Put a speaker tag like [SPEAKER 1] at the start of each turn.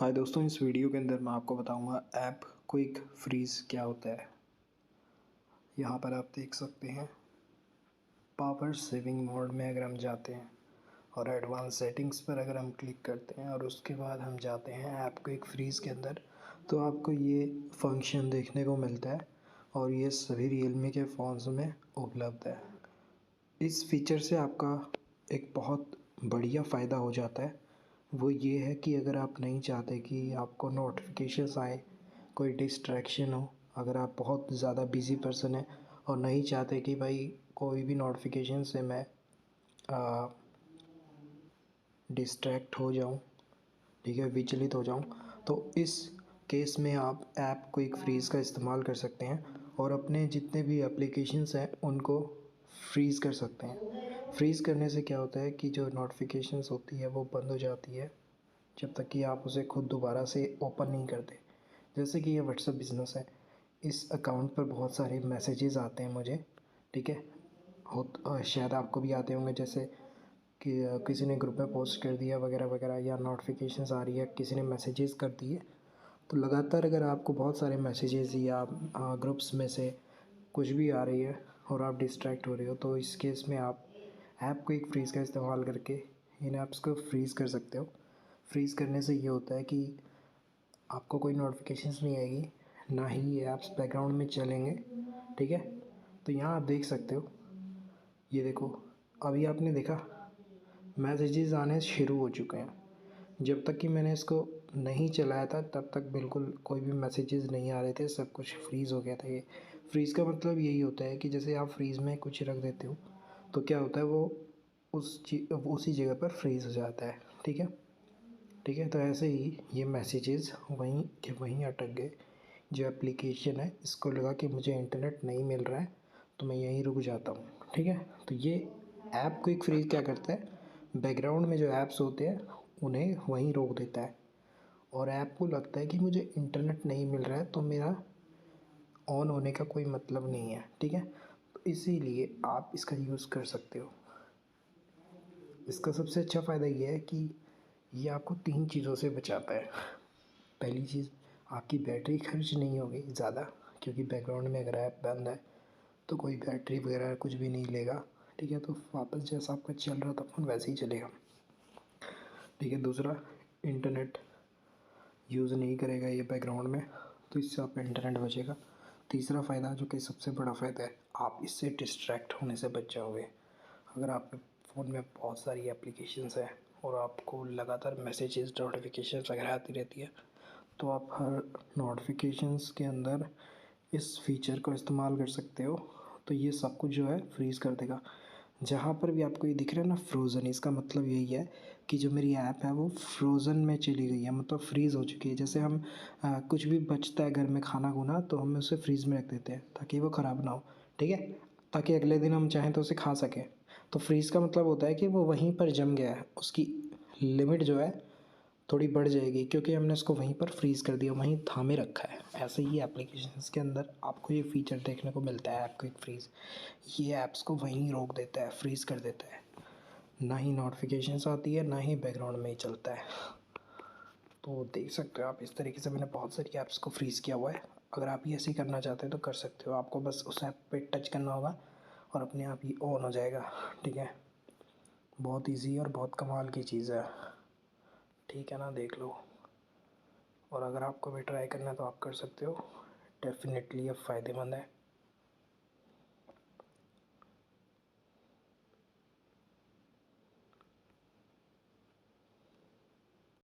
[SPEAKER 1] हाय दोस्तों, इस वीडियो के अंदर मैं आपको बताऊंगा ऐप क्विक फ्रीज़ क्या होता है। यहाँ पर आप देख सकते हैं पावर सेविंग मोड में अगर हम जाते हैं और एडवांस सेटिंग्स पर अगर हम क्लिक करते हैं और उसके बाद हम जाते हैं ऐप क्विक फ्रीज़ के अंदर, तो आपको ये फंक्शन देखने को मिलता है और ये सभी रियलमी के फ़ोन्स में उपलब्ध है। इस फीचर से आपका एक बहुत बढ़िया फ़ायदा हो जाता है। वो ये है कि अगर आप नहीं चाहते कि आपको नोटिफिकेशंस आए, कोई डिस्ट्रैक्शन हो, अगर आप बहुत ज़्यादा बिज़ी पर्सन हैं और नहीं चाहते कि भाई कोई भी नोटिफिकेशन से मैं डिस्ट्रैक्ट हो जाऊं, ठीक है, विचलित हो जाऊं, तो इस केस में आप ऐप क्विक फ्रीज़ का इस्तेमाल कर सकते हैं और अपने जितने भी एप्लीकेशंस हैं उनको फ्रीज़ कर सकते हैं। फ्रीज़ करने से क्या होता है कि जो नोटिफिकेशंस होती है वो बंद हो जाती है जब तक कि आप उसे खुद दोबारा से ओपन नहीं करते। जैसे कि ये व्हाट्सएप बिज़नेस है, इस अकाउंट पर बहुत सारे मैसेजेस आते हैं मुझे, ठीक है, शायद आपको भी आते होंगे, जैसे कि किसी ने ग्रुप में पोस्ट कर दिया वगैरह वगैरह, या नोटिफिकेशंस आ रही है, किसी ने मैसेजेस कर दिए। तो लगातार अगर आपको बहुत सारे मैसेजेस या ग्रुप्स में से कुछ भी आ रही है और आप डिस्ट्रैक्ट हो रहे हो, तो इस केस में आप ऐप क्विक फ्रीज़ का इस्तेमाल करके इन ऐप्स को फ्रीज़ कर सकते हो। फ्रीज़ करने से ये होता है कि आपको कोई नोटिफिकेशंस नहीं आएगी, ना ही ये ऐप्स बैकग्राउंड में चलेंगे, ठीक है। तो यहाँ आप देख सकते हो, ये देखो, अभी आपने देखा मैसेजेस आने शुरू हो चुके हैं। जब तक कि मैंने इसको नहीं चलाया था तब तक बिल्कुल कोई भी मैसेजेस नहीं आ रहे थे, सब कुछ फ्रीज़ हो गया था। ये फ्रीज़ का मतलब यही होता है कि जैसे आप फ्रीज़ में कुछ रख देते हो तो क्या होता है, वो उसी जगह पर फ्रीज़ हो जाता है, ठीक है। ठीक है, तो ऐसे ही ये मैसेजेस वहीं के वहीं अटक गए। जो एप्लीकेशन है, इसको लगा कि मुझे इंटरनेट नहीं मिल रहा है तो मैं यहीं रुक जाता हूँ, ठीक है। तो ये ऐप क्विक फ्रीज क्या करता है, बैकग्राउंड में जो ऐप्स होते हैं उन्हें वहीं रोक देता है और ऐप को लगता है कि मुझे इंटरनेट नहीं मिल रहा है तो मेरा ऑन होने का कोई मतलब नहीं है, ठीक है। तो इसीलिए आप इसका यूज़ कर सकते हो। इसका सबसे अच्छा फ़ायदा ये है कि ये आपको 3 चीज़ों से बचाता है। पहली चीज़, आपकी बैटरी खर्च नहीं होगी ज़्यादा, क्योंकि बैकग्राउंड में अगर ऐप बंद है तो कोई बैटरी वगैरह कुछ भी नहीं लेगा, ठीक है। तो वापस जैसा आपका चल रहा था फ़ोन वैसे ही चलेगा, ठीक है। दूसरा, इंटरनेट यूज़ नहीं करेगा ये बैकग्राउंड में, तो इससे आपका इंटरनेट बचेगा। तीसरा फ़ायदा, जो कि सबसे बड़ा फ़ायदा है, आप इससे डिस्ट्रैक्ट होने से बच जाओगे। अगर आपके फ़ोन में बहुत सारी एप्लीकेशंस हैं और आपको लगातार मैसेजेस नोटिफिकेशंस वगैरह आती रहती है, तो आप हर नोटिफिकेशंस के अंदर इस फीचर को इस्तेमाल कर सकते हो। तो ये सब कुछ जो है फ्रीज़ कर देगा। जहाँ पर भी आपको ये दिख रहा है ना फ्रोज़न, इसका मतलब यही है कि जो मेरी ऐप है वो फ्रोज़न में चली गई है, मतलब फ्रीज़ हो चुकी है। जैसे हम कुछ भी बचता है घर में खाना खुना, तो हम उसे फ्रीज़ में रख देते हैं ताकि वो ख़राब ना हो, ठीक है, ताकि अगले दिन हम चाहें तो उसे खा सकें। तो फ्रीज़ का मतलब होता है कि वो वहीं पर जम गया है, उसकी लिमिट जो है थोड़ी बढ़ जाएगी, क्योंकि हमने उसको वहीं पर फ्रीज़ कर दिया, वहीं थामे रखा है। ऐसे ही एप्लीकेशंस के अंदर आपको ये फ़ीचर देखने को मिलता है, ऐप क्विक फ्रीज़। ये ऐप्स को वहीं रोक देता है, फ्रीज़ कर देता है। ना ही नोटिफिकेशंस आती है, ना ही बैकग्राउंड में ही चलता है। तो देख सकते हो आप, इस तरीके से मैंने बहुत सारी ऐप्स को फ्रीज़ किया हुआ है। अगर आप ये ऐसे ही करना चाहते हैं तो कर सकते हो। आपको बस उस ऐप पे टच करना होगा और अपने आप ही ऑन हो जाएगा, ठीक है। बहुत ईजी और बहुत कमाल की चीज़ है, ठीक है ना, देख लो। और अगर आपको भी ट्राई करना है तो आप कर सकते हो। डेफिनेटली ये फ़ायदेमंद है।